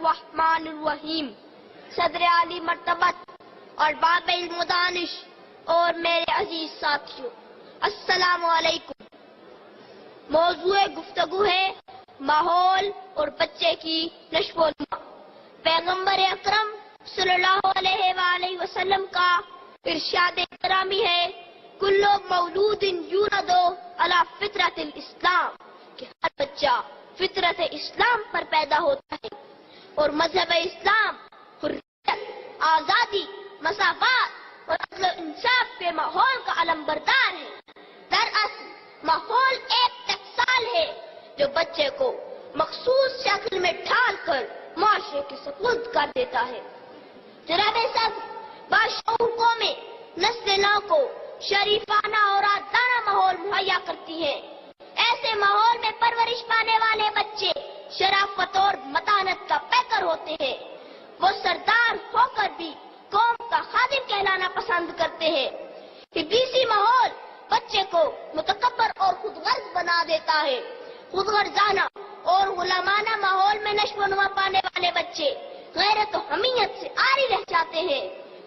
الرحمن الرحیم. صدر عالی مرتبت اور باب علم و دانش اور میرے عزیز ساتھیوں، السلام علیکم. موضوع گفتگو ہے ماحول اور بچے کی نشو و نما. پیغمبر اکرم صلی اللہ علیہ وآلہ وسلم کا ارشاد گرامی ہے، کل مولود یولد علی فطرت الاسلام، کہ ہر بچہ فطرت اسلام پر پیدا ہوتا ہے اور مذہب اسلام حریت، آزادی، مساوات اور عدل و انصاف کے ماحول کا علم بردار ہے. دراصل ماحول ایک ٹکسال ہے جو بچے کو مخصوص شکل میں ڈھال کر معاشرے کے سپرد کر دیتا ہے. جناب صاحب، باشعور قومیں نسل نو کو شریفانہ اور آدانہ ماحول مہیا کرتی ہے. ایسے ماحول میں پرورش پانے والے بچے شرافت اور متانت کا پیکر ہوتے ہیں. وہ سردار ہو کر بھی قوم کا خادم کہلانا پسند کرتے ہیں. ابلیسی ماحول بچے کو متکبر اور خود غرض بنا دیتا ہے. خود غرضانہ اور غلامانہ ماحول میں نشو و نما پانے والے بچے غیرت و حمیت سے عاری رہ جاتے ہیں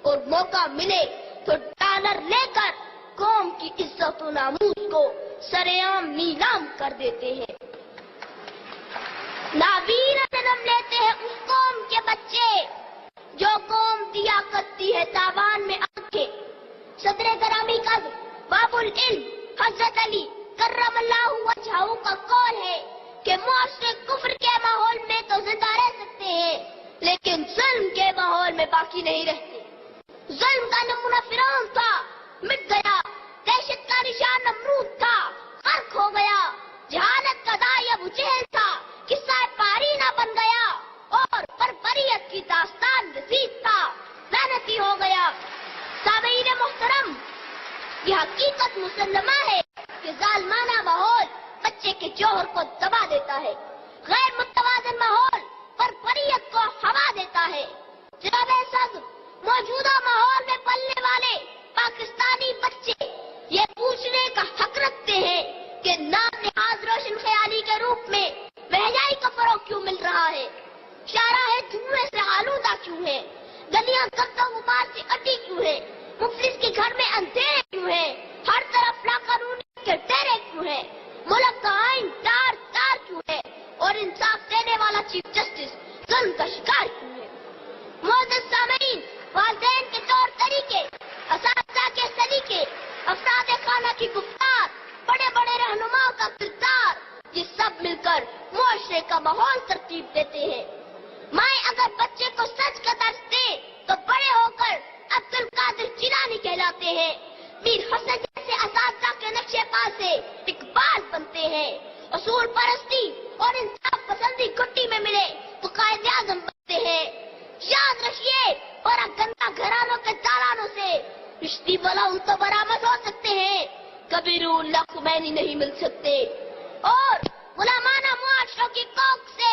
اور موقع ملے تو ڈالر لے کر قوم کی عزت و ناموس کو سرعام نیلام کر دیتے ہیں. نابینا جنم لیتے ہیں اس قوم کے بچے جو قوم دیا کرتی ہے تاوان میں آنکھیں. صدر گرامی کا باب العلم حضرت علی کرم اللہ وجہہ کا قول ہے کہ معاشرے کفر کے ماحول میں تو زندہ رہ سکتے ہیں لیکن ظلم کے ماحول میں باقی نہیں رہتے. ظلم کا نمونہ فرعون تھا، مٹ گیا. دہشت کا نشان نمرود تھا، غرق ہو گیا. جہالت کا داعی ابو جہل تھا، قصہ پارینہ بن گیا. اور بربریت کی داستان یزید تھا، لعنتی ہو گیا. سامعین محترم، یہ حقیقت مسلمہ ہے کہ ظالمانہ ماحول بچے کے جوہر کو دبا دیتا ہے. غیر متوازن ماحول بربریت کو ہوا دیتا ہے. جناب صدر، موجودہ ماحول میں پلنے والے پاکستانی بچے یہ پوچھنے کا حق رکھتے ہیں کہ نام نہاد روشن خیالی کے روپ میں مہنگائی کا فروغ کیوں مل رہا ہے؟ شاہراہیں دھوئیں سے آلودہ کیوں ہے؟ گلیاں گرد و غبار سے اٹی کیوں ہے؟ مفلس کے گھر میں اندھیرے کیوں ہے؟ ہر طرف لاقانونیت کے ڈیرے کیوں ہے؟ ملک کا آئین تار تار کیوں ہے؟ اور انصاف دینے والا چیف جسٹس ظلم کا شکار کیوں ہے؟ معزز سامعین، والدین کے طور طریقے، اساتذہ کے سلیقے، افراد خانہ کی گفتار، بڑے بڑے رہنماؤں کا کردار، یہ سب مل کر معاشرے کا ماحول ترتیب دیتے ہیں. مائیں اگر بچے کو سچ کا درس دے تو بڑے ہو کر عبد القادر جیلانی کہلاتے ہیں. میر حسن جیسے اساتذہ کے نقشے پا سے اقبال بنتے ہیں. اصول پرستی اور انصاف پسندی گھٹی میں ملے تو قائد اعظم بنتے ہیں. یاد رکھیے، اور گندا گھرانوں کے دالانوں سے رشتی والا ان تو برآمد ہو سکتے ہیں، کبھی روح اللہ خمینی نہیں مل سکتے. اور غلامانہ معاشروں کی کوکھ سے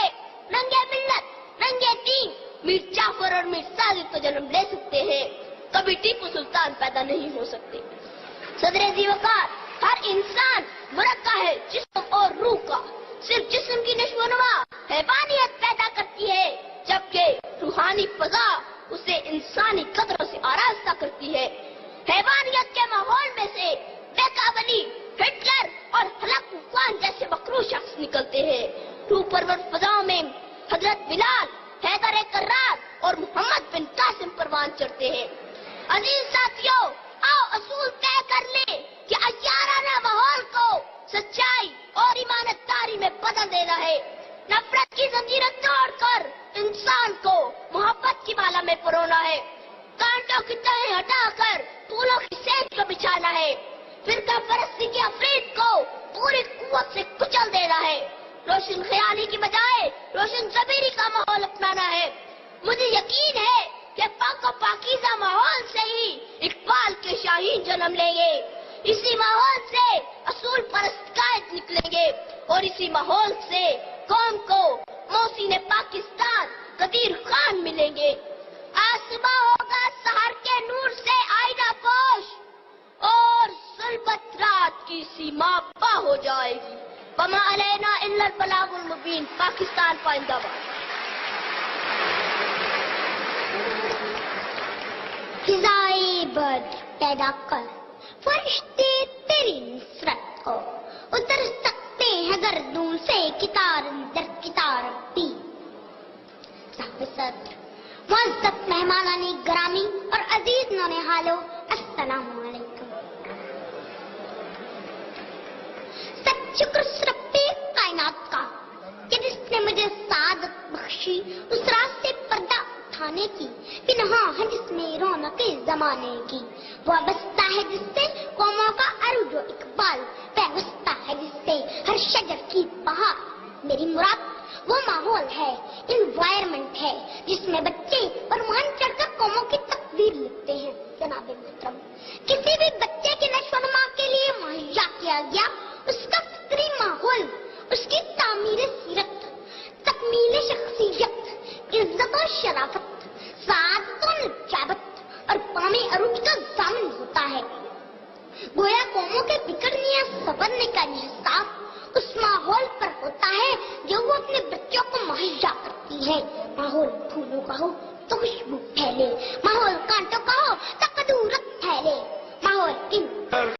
ننگے ملت، ننگے دین، میر جعفر اور میر صادق تو جنم لے سکتے ہیں، کبھی ٹیپو سلطان پیدا نہیں ہو سکتے. صدر ذی وقار، ہر انسان مرکب ہے جسم اور روح کا. صرف جسم کی نشو و نما حیوانیت پیدا کرتی ہے جبکہ روحانی فضا اسے انسانی قدروں سے آراستہ کرتی ہے. حیوانیت کے ماحول میں سے بیکابلی، ہٹلر اور ہلاک طوفان جیسے مکروہ شخص نکلتے ہیں. روح پرور فضاؤں میں حضرت بلال، حیدر کرار اور محمد بن قاسم پروان چڑھتے ہیں. عزیز ساتھیوں، آؤ اصول طے کر لیں کہ عیارانہ ماحول کو سچائی اور ایمانت داری میں بدل دینا ہے. نفرت کی زنجیریں توڑ کر انسان کو محبت کی بالا میں پرونا ہے. کانٹوں کی تہیں ہٹا کر پھولوں کی سیج کو بچھانا ہے. فرقہ پرستی کی افرید کو پوری قوت سے کچل دینا ہے. روشن خیالی کی بجائے روشن ضمیری کا ماحول اپنانا ہے. مجھے یقین ہے کہ پاک و پاکیزہ ماحول سے ہی اقبال کے شاہین جنم لیں گے. اسی ماحول سے اصول پرست قائد نکلیں گے اور اسی ماحول سے قوم کو محسن پاکستان قدیر خان ملیں گے. آسماں ہوگا سحر کے نور سے آئینہ پوش اور ظلمت رات کی سیما پا ہو جائے گی. وما علینا الا البلاغ المبین. پاکستان پائندہ باد. فضائے بد پیدا کر، فرشتے تیری نصرت کو اتر سکتے ہیں گردوں سے کتار در کتار بھی۔ معزز مہمانان گرامی اور عزیز نونہالو، السلام علیکم۔ سب شکر رب کائنات کا کہ جس نے مجھے سعادت بخشی، اس راز سے پردہ اٹھانے کی، پنہا ہے جس میں رونق زمانے کی، وابستہ ہے جس سے قوموں کا عروج و اقبال، پیوستہ ہے جس سے ہر شجر کی بہار۔ میری مراد وہ ماحول ہے، انوائرمنٹ ہے جس میں بچے فرمان چڑھ کر قوموں کی تقدیر لکھتے ہیں۔ جناب محترم، کسی بھی بچے کی نشو و نما کے لیے مہیا کیا گیا اس کا فطری ماحول، اس کی تعمیر سیرت، تکمیل شخصیت، عزت و شرافت، سعادت و نجابت اور قومی عروج کا ضامن ہوتا ہے۔ گویا قوموں کے بگڑنے یا سنورنے کا انحصار اس ماحول پر ہوتا ہے جو وہ اپنے بچوں کو مہیا کرتی ہے۔ ماحول پھولوں کا ہو تو خوشبو